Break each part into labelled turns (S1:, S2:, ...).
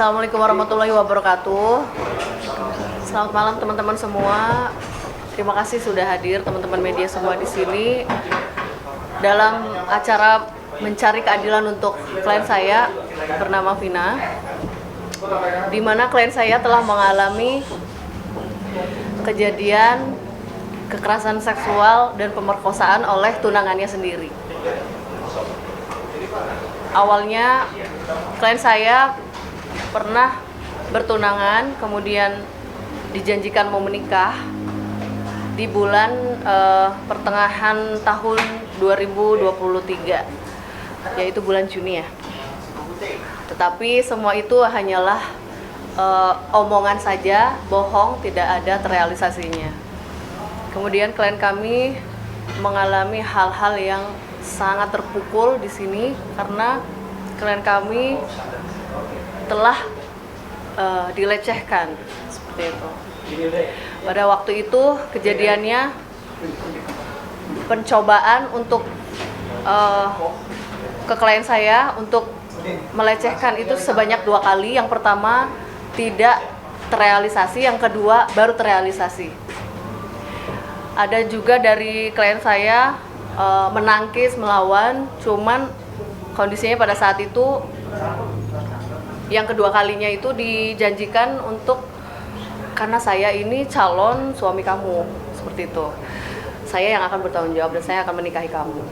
S1: Assalamualaikum warahmatullahi wabarakatuh. Selamat malam teman-teman semua. Terima kasih sudah hadir teman-teman media semua di sini dalam acara mencari keadilan untuk klien saya bernama Vina, di mana klien saya telah mengalami kejadian kekerasan seksual dan pemerkosaan oleh tunangannya sendiri. Awalnya klien saya pernah bertunangan, kemudian dijanjikan mau menikah di bulan pertengahan tahun 2023, yaitu bulan Juni ya. Tetapi semua itu hanyalah omongan saja, bohong, tidak ada terrealisasinya. Kemudian klien kami mengalami hal-hal yang sangat terpukul di sini karena klien kami telah dilecehkan seperti itu. Pada waktu itu kejadiannya pencobaan untuk ke klien saya untuk melecehkan itu sebanyak 2 kali. Yang pertama tidak terrealisasi, yang kedua baru terrealisasi. Ada juga dari klien saya menangkis, melawan, cuman kondisinya pada saat itu yang kedua kalinya itu dijanjikan untuk, karena saya ini calon suami kamu, seperti itu, saya yang akan bertanggung jawab dan saya akan menikahi kamu.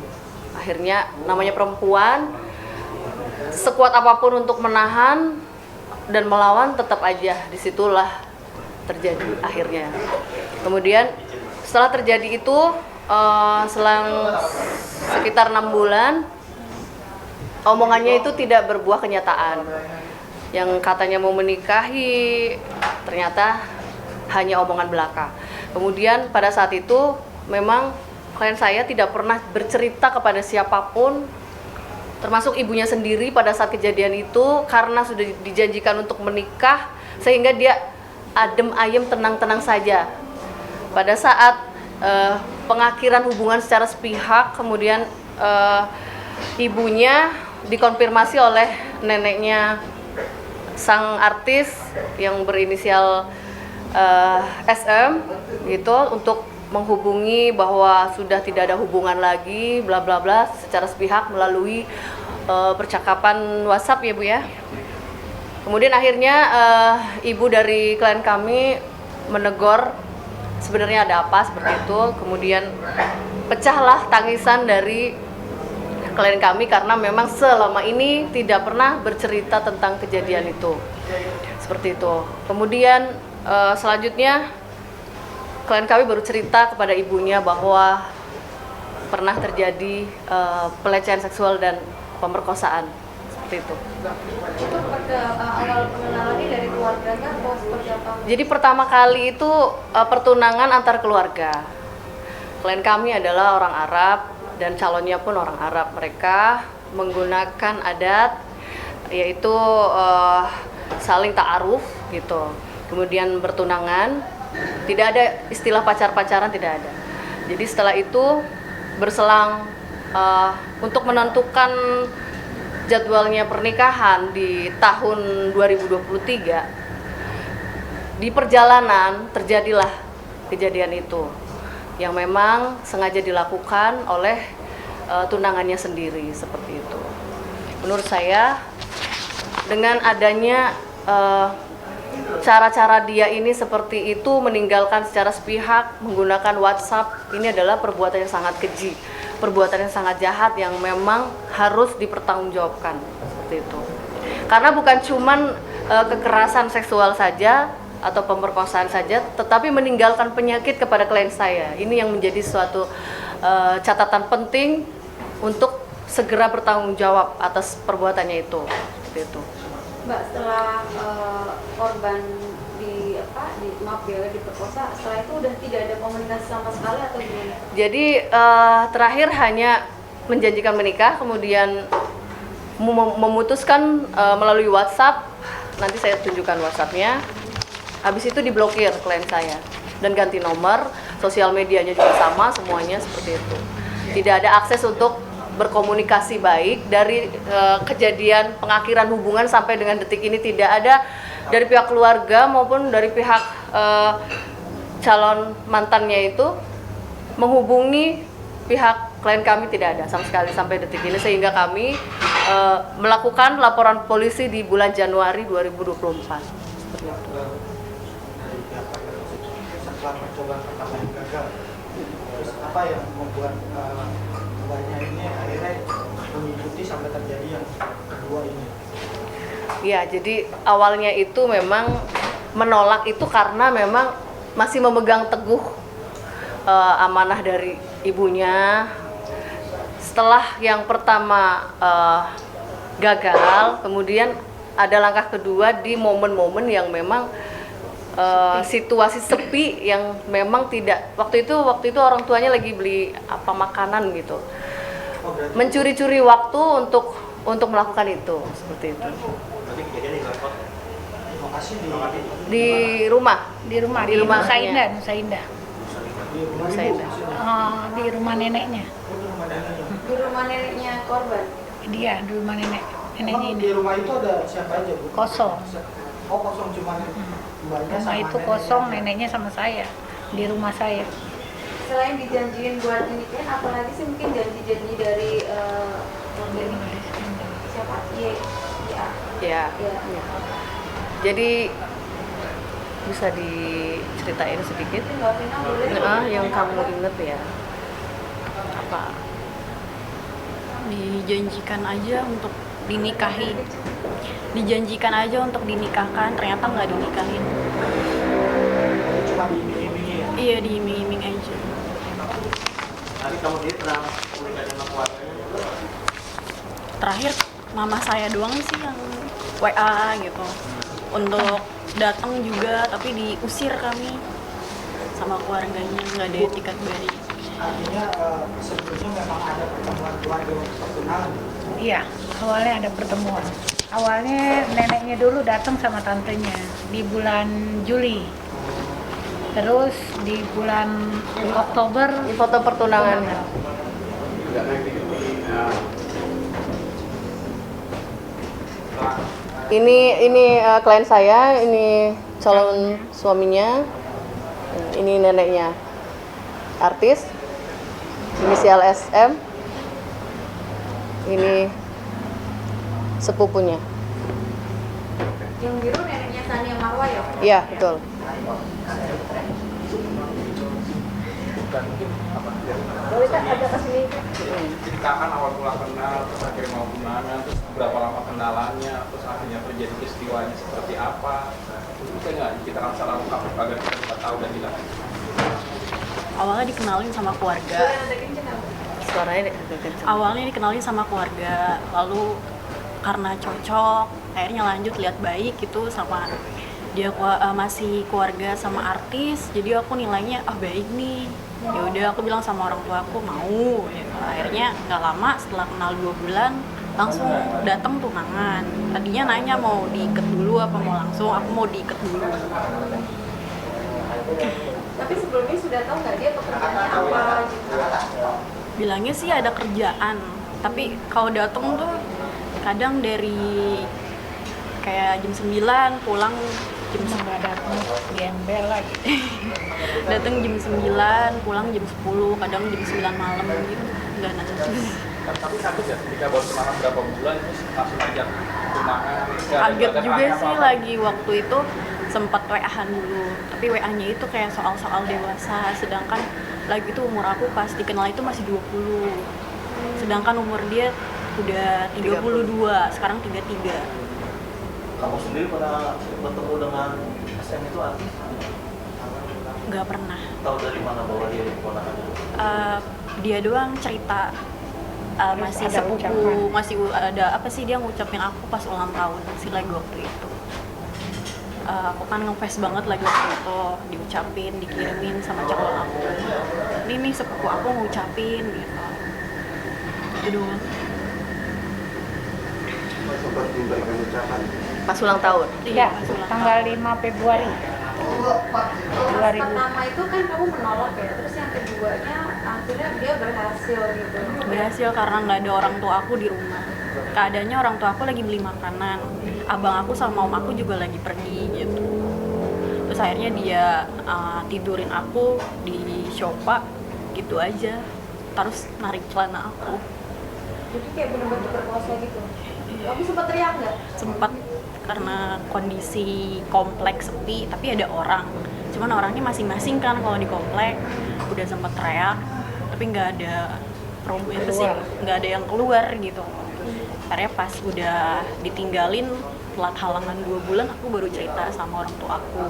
S1: Akhirnya namanya perempuan, sekuat apapun untuk menahan dan melawan, tetap aja disitulah terjadi akhirnya. Kemudian setelah terjadi itu selang sekitar 6 bulan, omongannya itu tidak berbuah kenyataan. Yang katanya mau menikahi ternyata hanya omongan belaka. Kemudian pada saat itu memang klien saya tidak pernah bercerita kepada siapapun, termasuk ibunya sendiri pada saat kejadian itu, karena sudah dijanjikan untuk menikah sehingga dia adem ayem, tenang-tenang saja. Pada saat pengakhiran hubungan secara sepihak, kemudian ibunya dikonfirmasi oleh neneknya sang artis yang berinisial SM gitu untuk menghubungi bahwa sudah tidak ada hubungan lagi, bla bla bla, secara sepihak melalui percakapan WhatsApp ya Bu ya. Kemudian akhirnya ibu dari klien kami menegur sebenarnya ada apa seperti itu. Kemudian pecahlah tangisan dari klien kami karena memang selama ini tidak pernah bercerita tentang kejadian itu, seperti itu. Kemudian selanjutnya klien kami baru cerita kepada ibunya bahwa pernah terjadi pelecehan seksual dan pemerkosaan, seperti itu.
S2: Itu pada awal pengenalannya dari keluarganya atau seperti apa?
S1: Jadi pertama kali itu pertunangan antar keluarga. Klien kami adalah orang Arab dan calonnya pun orang Arab. Mereka menggunakan adat yaitu saling ta'aruf gitu. Kemudian bertunangan, tidak ada istilah pacar-pacaran, tidak ada. Jadi setelah itu berselang untuk menentukan jadwalnya pernikahan di tahun 2023, di perjalanan terjadilah kejadian itu yang memang sengaja dilakukan oleh tunangannya sendiri, seperti itu. Menurut saya dengan adanya cara-cara dia ini seperti itu, meninggalkan secara sepihak menggunakan WhatsApp, ini adalah perbuatan yang sangat keji, perbuatan yang sangat jahat yang memang harus dipertanggungjawabkan, seperti itu. Karena bukan cuman kekerasan seksual saja atau pemerkosaan saja, tetapi meninggalkan penyakit kepada klien saya. Ini yang menjadi suatu catatan penting untuk segera bertanggung jawab atas perbuatannya itu, seperti itu.
S2: Mbak, setelah korban diperkosa, setelah itu udah tidak ada komunikasi sama sekali atau gimana?
S1: Jadi terakhir hanya menjanjikan menikah, kemudian memutuskan melalui WhatsApp. Nanti saya tunjukkan WhatsAppnya. Habis itu diblokir klien saya dan ganti nomor, sosial medianya juga sama, semuanya seperti itu. Tidak ada akses untuk berkomunikasi baik. Dari kejadian pengakhiran hubungan sampai dengan detik ini tidak ada dari pihak keluarga maupun dari pihak calon mantannya itu menghubungi pihak klien kami, tidak ada sama sekali sampai detik ini, sehingga kami melakukan laporan polisi di bulan Januari 2024. Seperti itu.
S3: Setelah percobaan pertama yang gagal, terus apa yang membuat mbaknya ini akhirnya mengikuti sampai terjadi yang kedua ini?
S1: Ya, jadi awalnya itu memang menolak itu karena memang masih memegang teguh amanah dari ibunya. Setelah yang pertama gagal, kemudian ada langkah kedua di momen-momen yang memang situasi sepi, yang memang tidak waktu itu orang tuanya lagi beli apa makanan gitu, mencuri-curi waktu untuk melakukan itu, seperti itu. Di rumah
S4: Nusa Indah. Di rumah neneknya.
S2: Di rumah neneknya korban.
S4: Dia di rumah neneknya
S3: Emang
S4: ini.
S3: di rumah itu ada siapa aja, Bu?
S4: Kosong.
S3: Oh, kosong, cuma mbaknya
S4: Rumah
S3: sama
S4: itu
S3: neneknya.
S4: kosong, neneknya sama saya di rumah saya.
S2: Selain dijanjiin buat nikahin, apalagi sih mungkin janji-janji dari siapa?
S1: Ya.
S2: Ya.
S1: Jadi bisa diceritain sedikit
S2: Mbak Vina boleh?
S1: yang kamu inget ya apa?
S5: Dijanjikan aja untuk dinikahi, dijanjikan aja untuk dinikahkan, ternyata nggak dinikahin.
S3: Cuma diiming-imingi ya?
S5: Iya, diiming-iming aja.
S3: Tapi kamu dia pernah komunikasi sama keluarganya?
S5: Terakhir mama saya doang sih yang WA gitu untuk datang juga, tapi diusir kami sama keluarganya, nggak ada etikat baik.
S3: Artinya sebelumnya memang ada pertemuan keluarga pertunangan.
S4: Iya, awalnya ada pertemuan. Awalnya neneknya dulu datang sama tantenya di bulan Juli. Terus di bulan Oktober
S1: Ini foto pertunangan. Ini klien saya, ini calon suaminya, ini neneknya, artis, inisial SM, ini sepupunya.
S2: Yang biru neneknya Sania Marwa ya?
S1: Iya, betul.
S6: Ceritakan awal mula kenal, terus akhirnya mau gimana, terus berapa lama kenalannya, terus akhirnya terjadi peristiwanya seperti apa. Bisa nggak diceritakan secara lengkap agar kita bisa tahu dan tidak?
S5: Awalnya dikenalin sama keluarga.
S1: Suaranya kenceng.
S5: Awalnya dikenalin sama keluarga, lalu karena cocok, akhirnya lanjut lihat baik gitu sama dia masih keluarga sama artis, jadi aku nilainya baik nih. Ya udah aku bilang sama orang tua aku mau. Gitu. Akhirnya nggak lama setelah kenal 2 bulan langsung datang tunangan. Tadinya nanya mau diikat dulu apa mau langsung, aku mau diikat dulu.
S2: Tapi sebelumnya sudah tahu nggak dia pekerjaannya apa gitu?
S5: Bilangnya sih ada kerjaan, tapi kalau datang tuh kadang dari kayak jam 9 pulang jam
S4: nggak datang, gembel lagi.
S5: datang jam 9 pulang jam 10, kadang jam 9 malam gitu, nggak nanti.
S6: Tapi kaget ya ketika baru tunangan berapa bulan terus langsung ajak tunangan.
S5: Kaget juga sih, lagi waktu itu sempat WA-an dulu, tapi WA-nya itu kayak soal-soal dewasa, sedangkan lagi itu umur aku pas dikenal itu masih 20, sedangkan umur dia udah 32, sekarang 33.
S3: Kamu sendiri pernah bertemu dengan SM itu artis?
S5: Nggak pernah.
S3: Tahu dari mana bahwa dia keponakan itu?
S5: Dia doang cerita, masih
S4: ada
S5: sepupu,
S4: ucapan.
S5: masih ada apa sih, dia ngucapin aku pas ulang tahun si lagu waktu itu. Aku kan nge-face banget lagu waktu itu, diucapin, dikirimin sama calon aku. Ini nih sepupu aku ngucapin gitu. Itu doang.
S3: Sempat memberikan ucapan.
S1: Pas ulang tahun.
S4: Ya,
S5: pas ulang
S4: tanggal 5 Februari.
S2: Pertama itu kan kamu menolak ya, terus yang keduanya akhirnya dia berhasil gitu.
S5: Berhasil karena nggak ada orang tua aku di rumah. Keadaannya orang tua aku lagi beli makanan, abang aku sama om aku juga lagi pergi gitu. Terus akhirnya dia tidurin aku di sofa gitu aja, terus narik celana aku.
S2: Jadi kayak bener-bener diperkosa gitu. Kamu sempat teriak nggak?
S5: Sempat, karena kondisi kompleks sepi tapi ada orang, cuman orangnya masing-masing kan. Kalau di komplek udah sempat teriak tapi nggak ada itu sih, nggak ada yang keluar gitu. Akhirnya pas udah ditinggalin telat halangan 2 bulan, aku baru cerita sama orang tua aku.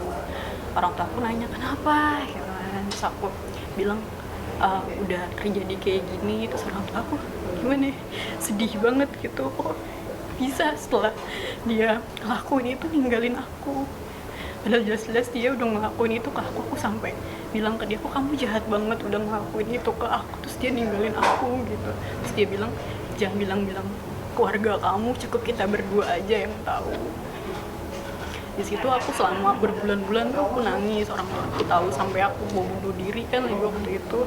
S5: Orang tua aku nanya kenapa gitu kan. Terus aku bilang udah terjadi kayak gini. Terus orang tua aku gimana ya? Sedih banget gitu, kok bisa setelah dia ngelakuin itu ninggalin aku. Padahal jelas-jelas dia udah ngelakuin itu ke aku sampai bilang ke dia, kok kamu jahat banget udah ngelakuin itu ke aku, terus dia ninggalin aku gitu. Terus dia bilang, jangan bilang-bilang keluarga kamu, cukup kita berdua aja yang tahu. Di situ aku selama berbulan-bulan tuh aku nangis, orang tua aku tahu, sampai aku mau bunuh diri kan lagi waktu itu.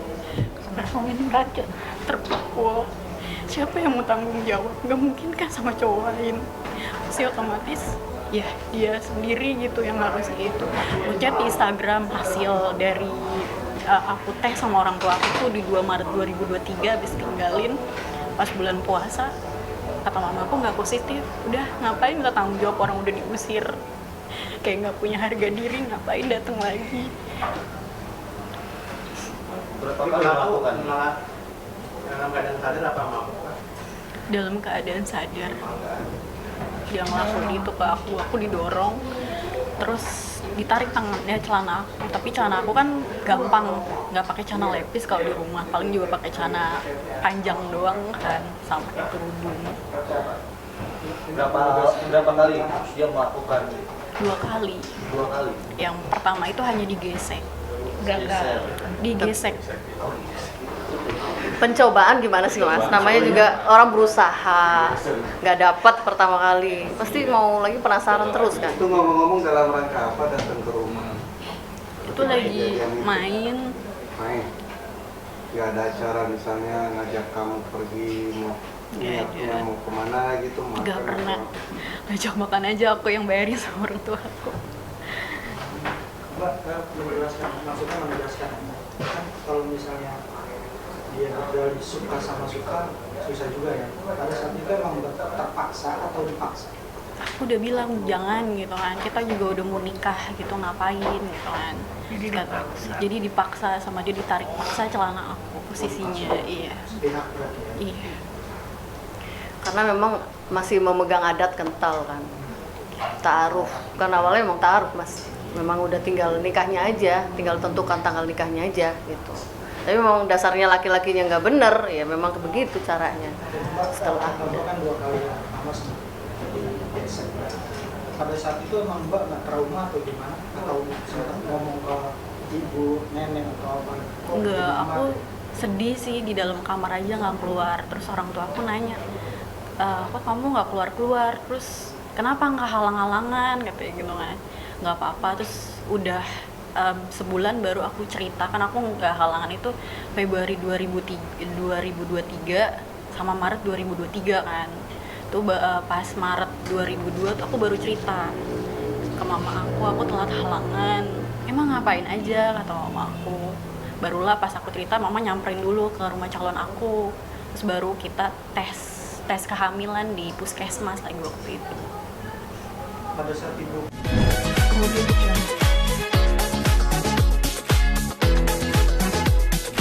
S4: Langsung minum racun.
S5: Terpukul. Siapa yang mau tanggung jawab? Gak mungkin kan sama cowok lain. Pasti otomatis ya dia sendiri gitu yang harus gitu. Ngechat di Instagram hasil dari aku tes sama orang tua aku tuh di 2 Maret 2023 habis tinggalin pas bulan puasa. Kata mama aku nggak positif, udah ngapain minta tanggung jawab, orang udah diusir, kayak nggak punya harga diri, ngapain datang lagi.
S3: Berapa kali melakukan? Dalam keadaan sadar apa melakukan?
S5: Dalam keadaan sadar dia ngelakuin itu ke aku didorong, terus ditarik tangannya celana aku, tapi celana aku kan gampang, nggak pakai celana lepis kalau di rumah, paling juga pakai celana panjang doang kan, sama kerudung.
S7: Berapa kali dia melakukan?
S5: 2 kali.
S7: 2 kali.
S5: Yang pertama itu hanya digesek,
S4: Gagal.
S5: digesek.
S1: Pencobaan gimana sih Mas? Namanya juga orang berusaha, nggak dapat pertama kali, pasti mau lagi penasaran terus kan?
S8: Itu ngomong-ngomong dalam rangka apa datang ke rumah?
S5: Itu lagi main.
S8: Main. Gak ada acara misalnya ngajak kamu pergi mau niatnya mau kemana gitu? Makan
S5: Gak pernah. Ngajak makan aja aku yang bayarin sama orang tua aku.
S3: Mbak, menjelaskan, maksudnya menjelaskan kan kalau misalnya dia dari suka sama suka susah juga ya. Pada saat itu emang terpaksa atau dipaksa?
S5: Aku udah bilang jangan gitu kan, kita juga udah mau nikah gitu, ngapain gitu kan. Jadi dipaksa sama dia, ditarik paksa celana aku posisinya. Iya.
S3: Sepihak berarti ya?
S5: Iya.
S1: Karena memang masih memegang adat kental kan, ta'aruf kan, awalnya emang ta'aruf Mas, memang udah tinggal nikahnya aja, tinggal tentukan tanggal nikahnya aja gitu. Tapi memang dasarnya laki-lakinya nggak bener, ya memang begitu caranya. Setelah
S3: Mbak kan 2 kali ya, Mas gesek. Pada saat itu emang Mbak nggak trauma atau gimana? Atau sempat ngomong ke ibu, nenek atau apa?
S5: Enggak, aku sedih sih, di dalam kamar aja nggak keluar. Terus orang tua aku nanya, kok kamu nggak keluar-keluar? Terus kenapa nggak halang-halangan? Katanya gitu kan. Nggak apa-apa. Terus udah sebulan baru aku cerita, kan aku nggak halangan itu Februari 2023 sama Maret 2023 kan. Tuh pas Maret 2002 tuh aku baru cerita ke mama aku telat halangan. Emang ngapain aja, kata mama aku. Barulah pas aku cerita, mama nyamperin dulu ke rumah calon aku, terus baru kita tes kehamilan di puskesmas lagi waktu itu.
S3: Pada saat ibu
S4: Kemudian